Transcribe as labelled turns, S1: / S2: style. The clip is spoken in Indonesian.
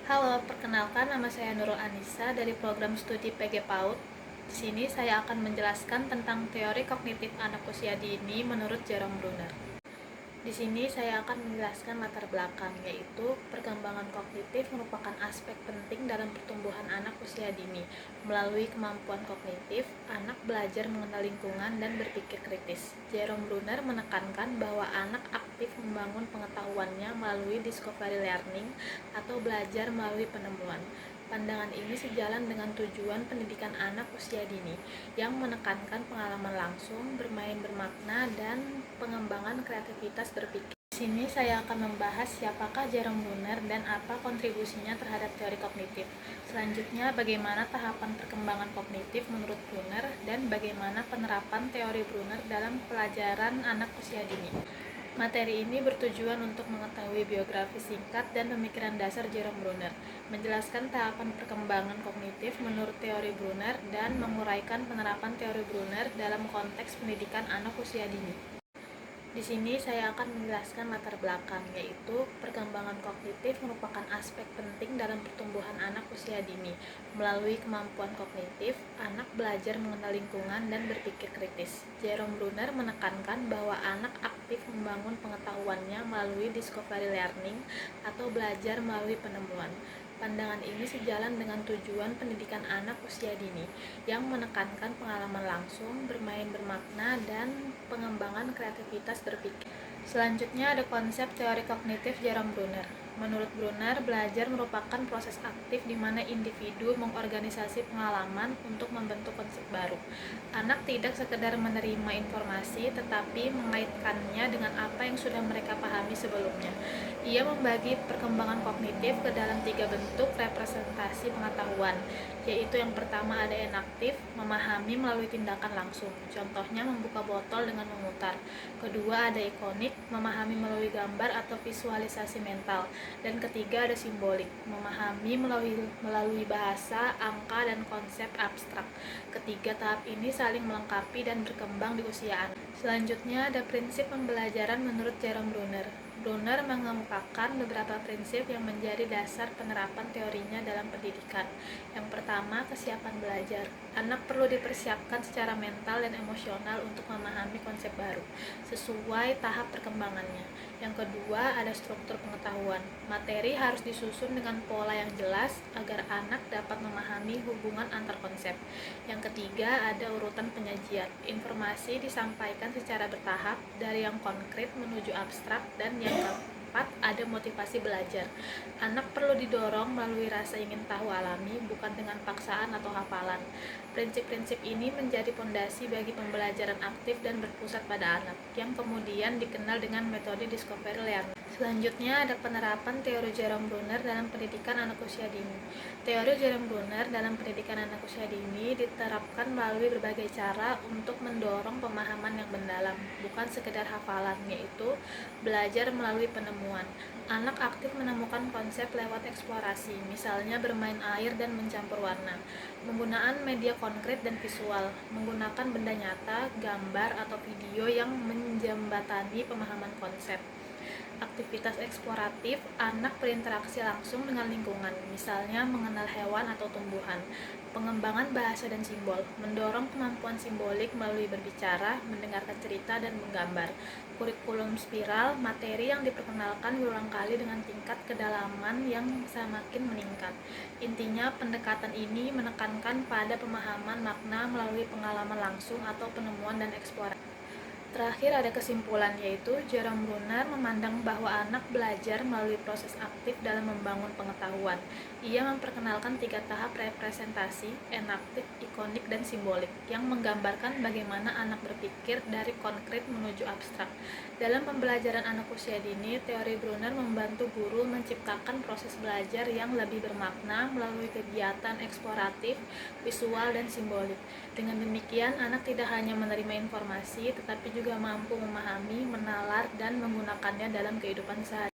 S1: Halo, perkenalkan nama saya Nurul Anissa dari program studi PG PAUD. Di sini saya akan menjelaskan tentang teori kognitif anak usia dini menurut Jerome Bruner. Di sini saya akan menjelaskan latar belakang, yaitu perkembangan kognitif merupakan aspek penting dalam pertumbuhan anak usia dini. Melalui kemampuan kognitif, anak belajar mengenal lingkungan dan berpikir kritis. Jerome Bruner menekankan bahwa anak aktif membangun pengetahuannya melalui discovery learning atau belajar melalui penemuan. Pandangan ini sejalan dengan tujuan pendidikan anak usia dini yang menekankan pengalaman langsung, bermain bermakna, dan pengembangan kreativitas berpikir. Di sini saya akan membahas siapakah Jerome Bruner dan apa kontribusinya terhadap teori kognitif. Selanjutnya, bagaimana tahapan perkembangan kognitif menurut Bruner dan bagaimana penerapan teori Bruner dalam pelajaran anak usia dini. Materi ini bertujuan untuk mengetahui biografi singkat dan pemikiran dasar Jerome Bruner, menjelaskan tahapan perkembangan kognitif menurut teori Bruner, dan menguraikan penerapan teori Bruner dalam konteks pendidikan anak usia dini. Di sini saya akan menjelaskan latar belakang, yaitu perkembangan kognitif merupakan aspek penting dalam pertumbuhan anak usia dini. Melalui kemampuan kognitif, anak belajar mengenal lingkungan dan berpikir kritis. Jerome Bruner menekankan bahwa anak aktif membangun pengetahuannya melalui discovery learning atau belajar melalui penemuan. Pandangan ini sejalan dengan tujuan pendidikan anak usia dini yang menekankan pengalaman langsung, bermain bermakna, dan pengembangan kreativitas berpikir. Selanjutnya ada konsep teori kognitif Jerome Bruner. Menurut Bruner, belajar merupakan proses aktif di mana individu mengorganisasi pengalaman untuk membentuk konsep baru. Anak tidak sekedar menerima informasi, tetapi mengaitkannya dengan apa yang sudah mereka pahami sebelumnya. Ia membagi perkembangan kognitif ke dalam 3 bentuk representasi pengetahuan, yaitu yang pertama ada enaktif, memahami melalui tindakan langsung. Contohnya membuka botol dengan memutar. Kedua ada ikonik, memahami melalui gambar atau visualisasi mental. Dan ketiga ada simbolik, memahami melalui bahasa, angka, dan konsep abstrak. Ketiga tahap ini saling melengkapi dan berkembang di usia anak. Selanjutnya ada prinsip pembelajaran menurut Jerome Bruner. Bruner mengemukakan beberapa prinsip yang menjadi dasar penerapan teorinya dalam pendidikan. Yang pertama, kesiapan belajar. Anak perlu dipersiapkan secara mental dan emosional untuk memahami konsep baru, sesuai tahap perkembangannya. Yang kedua, ada struktur pengetahuan. Materi harus disusun dengan pola yang jelas agar anak dapat memahami hubungan antar konsep. Yang ketiga, ada urutan penyajian. Informasi disampaikan secara bertahap dari yang konkret menuju abstrak. Dan yang keempat, ada motivasi belajar. Anak perlu didorong melalui rasa ingin tahu alami, bukan dengan paksaan atau hafalan. Prinsip-prinsip ini menjadi fondasi bagi pembelajaran aktif dan berpusat pada anak, yang kemudian dikenal dengan metode discovery learning. Selanjutnya ada penerapan teori Jerome Bruner dalam pendidikan anak usia dini. Teori Jerome Bruner dalam pendidikan anak usia dini diterapkan melalui berbagai cara untuk mendorong pemahaman yang mendalam, bukan sekedar hafalan, yaitu belajar melalui penemuan. Anak aktif menemukan konsep lewat eksplorasi, misalnya bermain air dan mencampur warna. Penggunaan media konkret dan visual, menggunakan benda nyata, gambar, atau video yang menjembatani pemahaman konsep. Aktivitas eksploratif, anak berinteraksi langsung dengan lingkungan, misalnya mengenal hewan atau tumbuhan. Pengembangan bahasa dan simbol, mendorong kemampuan simbolik melalui berbicara, mendengarkan cerita, dan menggambar. Kurikulum spiral, materi yang diperkenalkan berulang kali dengan tingkat kedalaman yang semakin meningkat. Intinya, pendekatan ini menekankan pada pemahaman makna melalui pengalaman langsung atau penemuan dan eksplorasi. Terakhir ada kesimpulan, yaitu Jerome Bruner memandang bahwa anak belajar melalui proses aktif dalam membangun pengetahuan. Ia memperkenalkan 3 tahap representasi, enaktif, ikonik, dan simbolik, yang menggambarkan bagaimana anak berpikir dari konkret menuju abstrak. Dalam pembelajaran anak usia dini, teori Bruner membantu guru menciptakan proses belajar yang lebih bermakna melalui kegiatan eksploratif, visual, dan simbolik. Dengan demikian, anak tidak hanya menerima informasi, tetapi juga mampu memahami, menalar, dan menggunakannya dalam kehidupan sehari-hari.